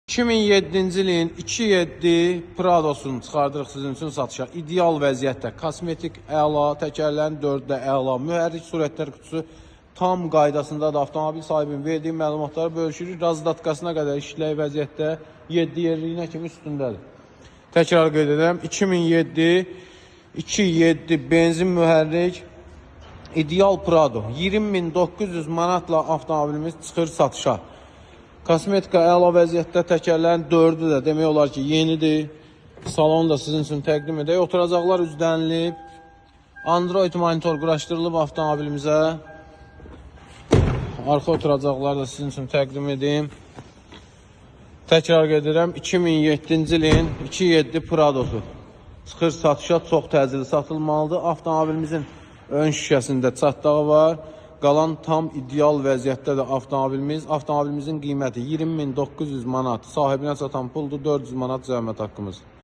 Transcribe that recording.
2007-ci ilin 2.7 Pradosunu çıxardırıq sizin üçün satışa. İdeal vəziyyətdə, kosmetik əla, təkərlərin 4-də əla, mühərrik sürətlər kutusu tam qaydasında da avtomobil sahibinin verdiyi məlumatları bölüşürük. Razdatkasına qədər işlək vəziyyətdə 7 yerliyinə kimi üstündədir. Təkrar qeyd edirəm, 2007 2.7 benzin mühərrik İdeal Prado 20.900 manatla avtomobilimiz çıxır satışa. Kosmetika əla vəziyyətdə, təkərlərin 4-ü də demək olar ki yenidir. Salonu da sizin üçün təqdim edək. Oturacaqlar üzdənilib. Android monitor quraşdırılıb avtomobilimizə. Arxa oturacaqlar da sizin üçün təqdim edeyim. Təkrar edirəm, 2007-ci ilin 2.7 Pradosu çıxır satışa, çox təcili satılmalıdır. Avtomobilimizin ön şüşəsində çatdağı var. Qalan tam ideal vəziyyətdədir avtomobilimiz. Avtomobilimizin qiyməti 20.900 manat. Sahibinə çatan puldur, 400 manat zəhmət haqqımız.